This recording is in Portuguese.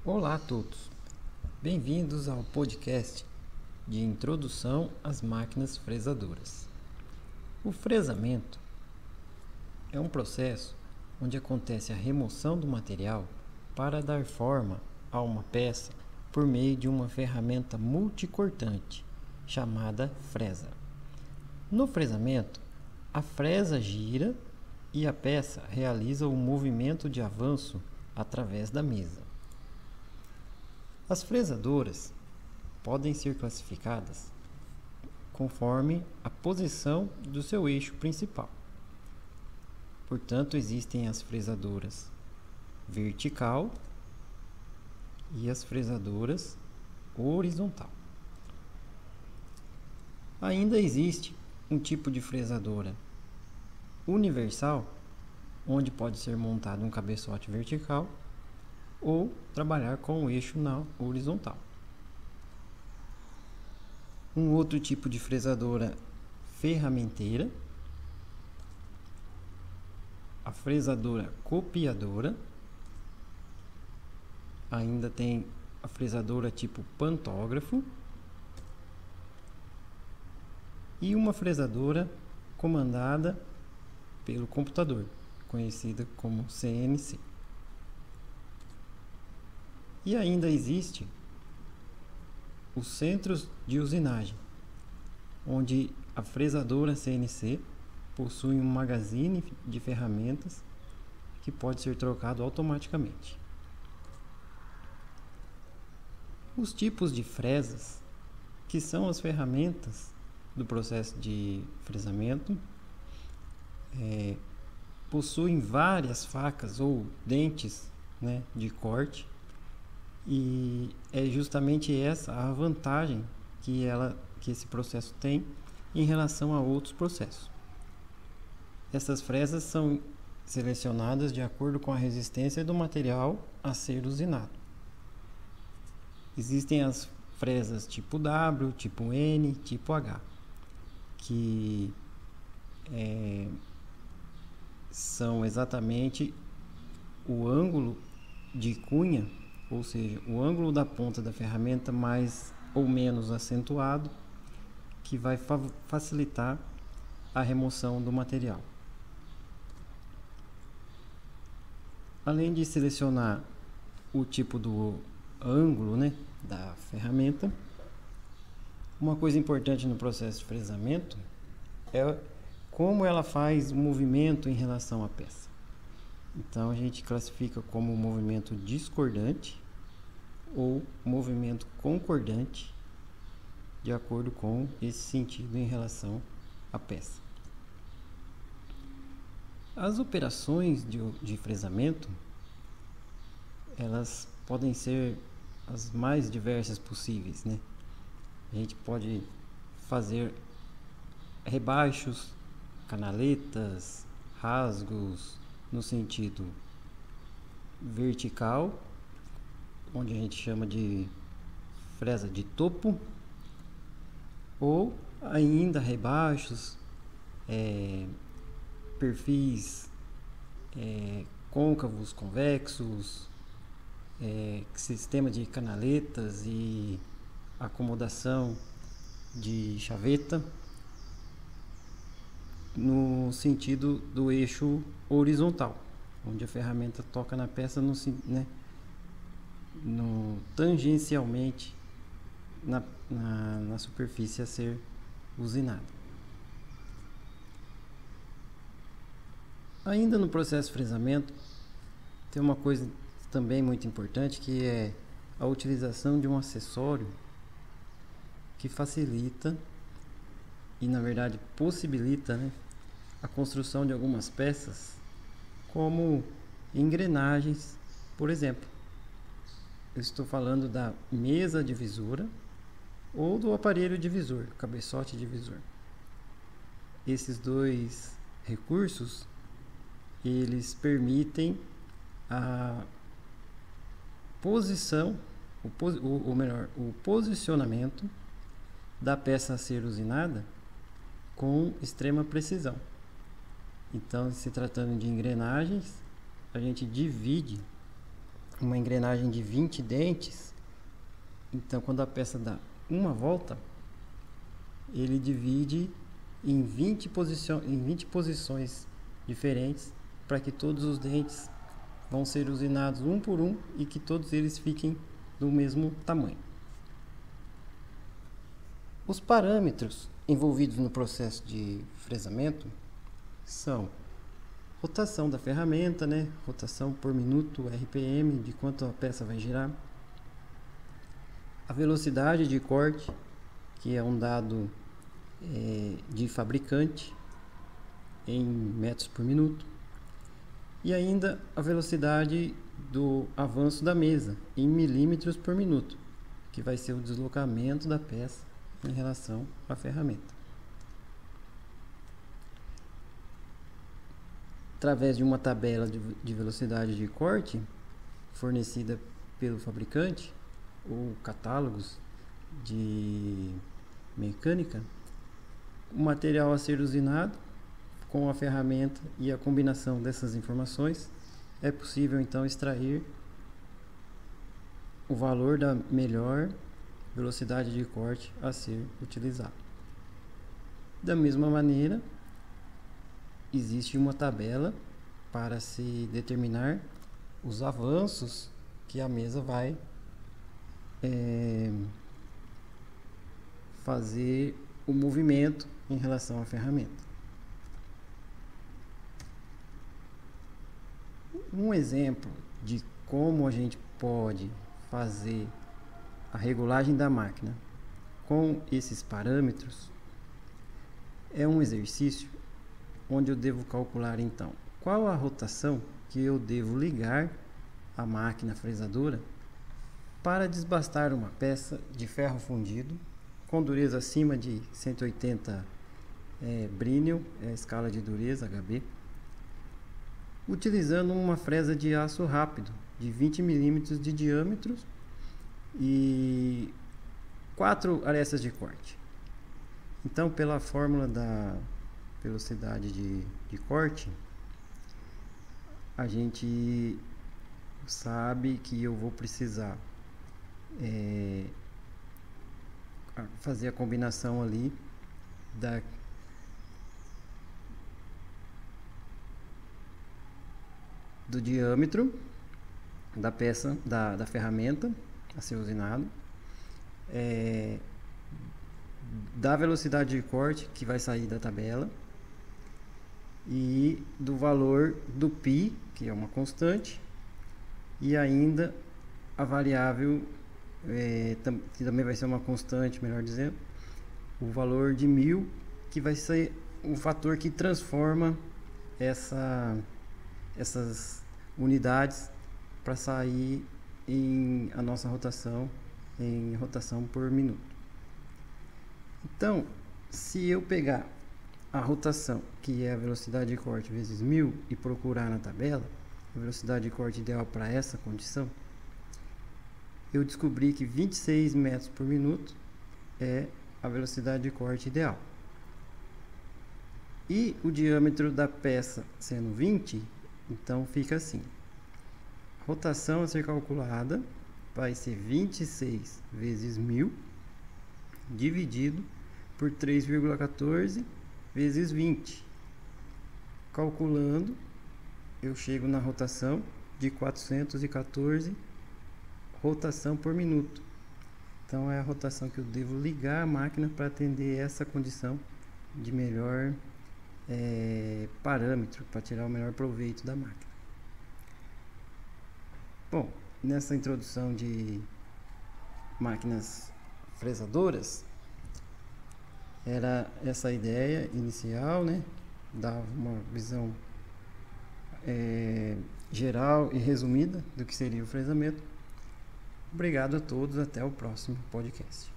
Olá a todos, bem-vindos ao podcast de Introdução às Máquinas Fresadoras. O fresamento é um processo onde acontece a remoção do material para dar forma a uma peça por meio de uma ferramenta multicortante chamada fresa. No fresamento, a fresa gira e a peça realiza o movimento de avanço através da mesa. As fresadoras podem ser classificadas conforme a posição do seu eixo principal. Portanto, existem as fresadoras vertical e as fresadoras horizontal. Ainda existe um tipo de fresadora universal, onde pode ser montado um cabeçote vertical ou trabalhar com o eixo na horizontal. Um outro tipo de fresadora ferramenteira, a fresadora copiadora, ainda tem a fresadora tipo pantógrafo e uma fresadora comandada pelo computador, conhecida como CNC. E ainda existe os centros de usinagem, onde a fresadora CNC possui um magazine de ferramentas que pode ser trocado automaticamente. Os tipos de fresas, que são as ferramentas do processo de fresamento, possuem várias facas ou dentes, de corte, e é justamente essa a vantagem que esse processo tem em relação a outros processos. Essas fresas são selecionadas de acordo com a resistência do material a ser usinado. Existem as fresas tipo W, tipo N, tipo H, que são exatamente o ângulo de cunha, ou seja, o ângulo da ponta da ferramenta mais ou menos acentuado, que vai facilitar a remoção do material. Além de selecionar o tipo do ângulo, da ferramenta, uma coisa importante no processo de fresamento é como ela faz o movimento em relação à peça. Então a gente classifica como movimento discordante ou movimento concordante, de acordo com esse sentido em relação à peça. As operações de fresamento, elas podem ser as mais diversas possíveis, A gente pode fazer rebaixos, canaletas, rasgos no sentido vertical, onde a gente chama de fresa de topo, ou ainda rebaixos, perfis côncavos, convexos, sistema de canaletas e acomodação de chaveta no sentido do eixo horizontal, onde a ferramenta toca na peça tangencialmente na superfície a ser usinada. Ainda no processo de fresamento, tem uma coisa também muito importante, que é a utilização de um acessório que facilita e, na verdade, possibilita a construção de algumas peças, como engrenagens, por exemplo. Eu estou falando da mesa divisora ou do aparelho divisor, cabeçote divisor. Esses dois recursos, eles permitem a posição, o posicionamento da peça a ser usinada com extrema precisão. Então, se tratando de engrenagens, a gente divide uma engrenagem de 20 dentes. Então, quando a peça dá uma volta, ele divide em 20 posições diferentes, para que todos os dentes vão ser usinados um por um e que todos eles fiquem do mesmo tamanho. Os parâmetros envolvidos no processo de fresamento são rotação da ferramenta, rotação por minuto, RPM, de quanto a peça vai girar, a velocidade de corte, que é um dado de fabricante em metros por minuto, e ainda a velocidade do avanço da mesa em milímetros por minuto, que vai ser o deslocamento da peça em relação à ferramenta. Através de uma tabela de velocidade de corte fornecida pelo fabricante ou catálogos de mecânica, o material a ser usinado com a ferramenta e a combinação dessas informações, é possível então extrair o valor da melhor velocidade de corte a ser utilizado. Da mesma maneira, existe uma tabela para se determinar os avanços que a mesa vai fazer o movimento em relação à ferramenta. Um exemplo de como a gente pode fazer a regulagem da máquina com esses parâmetros é um exercício onde eu devo calcular então qual a rotação que eu devo ligar à máquina fresadora para desbastar uma peça de ferro fundido com dureza acima de 180 Brinell, escala de dureza HB, utilizando uma fresa de aço rápido de 20 mm de diâmetro e 4 arestas de corte. Então, pela fórmula da velocidade de corte, a gente sabe que eu vou precisar fazer a combinação ali do diâmetro da peça, da ferramenta a ser usinado, da velocidade de corte que vai sair da tabela e do valor do π, que é uma constante, e ainda a variável que também vai ser uma constante, melhor dizendo, o valor de 1000, que vai ser o fator que transforma essas unidades para sair a nossa rotação em rotação por minuto. Então, se eu pegar a rotação, que é a velocidade de corte vezes 1000, e procurar na tabela a velocidade de corte ideal para essa condição, eu descobri que 26 metros por minuto é a velocidade de corte ideal. E o diâmetro da peça sendo 20, então fica assim: a rotação a ser calculada vai ser 26 vezes 1000 dividido por 3,14 vezes 20. Calculando, eu chego na rotação de 414 rotação por minuto. Então é a rotação que eu devo ligar a máquina para atender essa condição de melhor parâmetro, para tirar o melhor proveito da máquina. Bom, nessa introdução de máquinas fresadoras, era essa a ideia inicial, dar uma visão geral e resumida do que seria o fresamento. Obrigado a todos, até o próximo podcast.